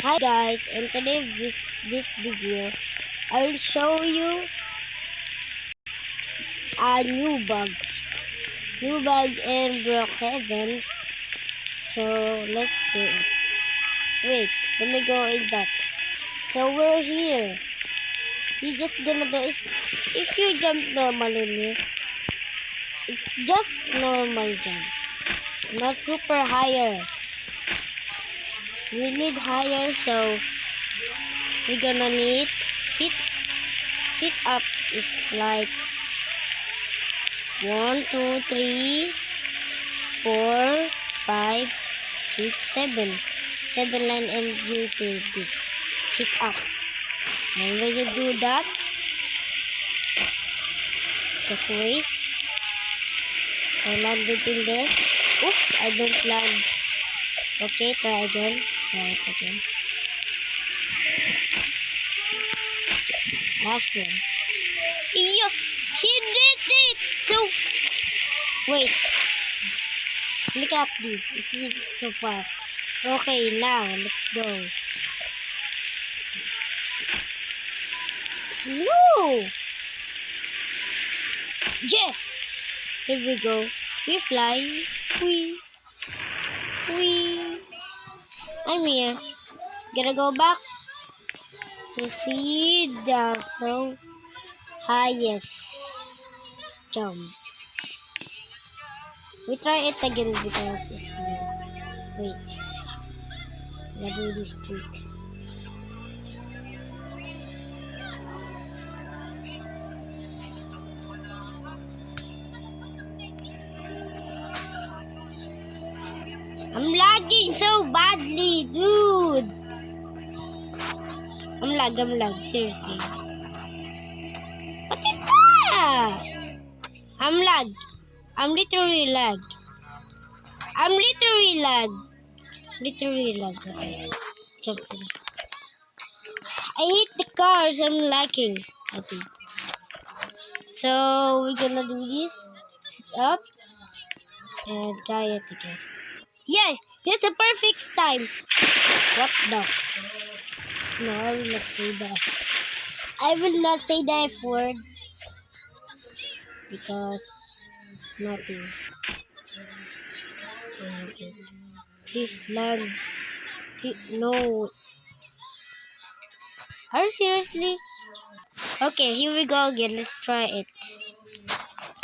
Hi guys, and today this video I will show you a new bug in Brookhaven. So let's do it. Wait, let me go in that. So we're here. You just gonna do is if you jump normally, it's just normal jump. It's not super higher. We need higher, so we're gonna need sit-ups is like 1, 2, 3, 4, 5, 6, 7. 7 line and you see this sit-ups. And when you do that, just wait. I landed in there. Oops, I don't land. Okay, try again. Try it again. Last one. Yo, she did it! So, wait. Look at this. It's so fast. Okay, now, let's go. No! Yeah! Here we go. We fly. We. I'm here. Gotta go back to see the so highest jump. We try it again because it's new. Wait. Let's do this trick. I'm lagging so badly, dude. I'm lag, seriously. What is that? I'm lag. I'm literally lag. Okay. Jump. I hate the cars. I'm lagging. Okay. So we're gonna do this. Sit up and try it again. Yeah, that's a perfect time. What the? No, I will not say that. I will not say the F word because nothing. Okay. Please land. No. Are you seriously? Okay, here we go again. Let's try it.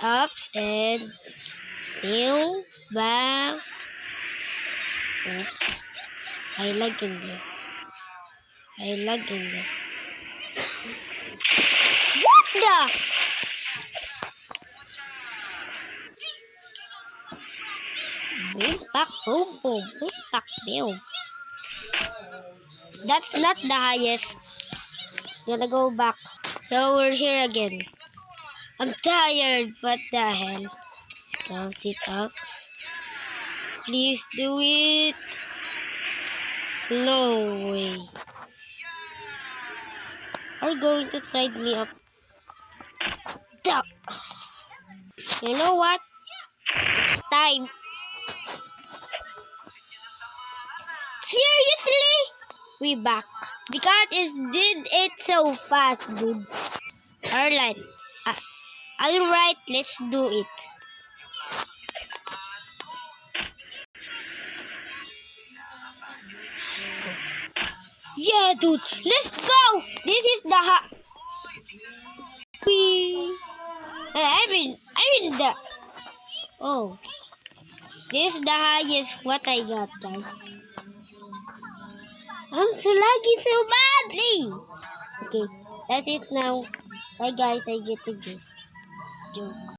Ups and down, back. Oops. I lag in there. What the? Boom, back, boom, boom, boom, back, boom. That's not the highest. Gonna go back. So we're here again. I'm tired. What the hell? Go sit up. Please do it. No way. Are you going to slide me up? Duck. You know what? It's time. Seriously? We back. Because it did it so fast, dude. Alright. Alright, let's do it. Yeah, dude. Let's go. This is the I mean the. Oh. This is the highest what I got, guys. I'm so lagging so badly. Okay, that's it now. Bye, guys. I get the joke.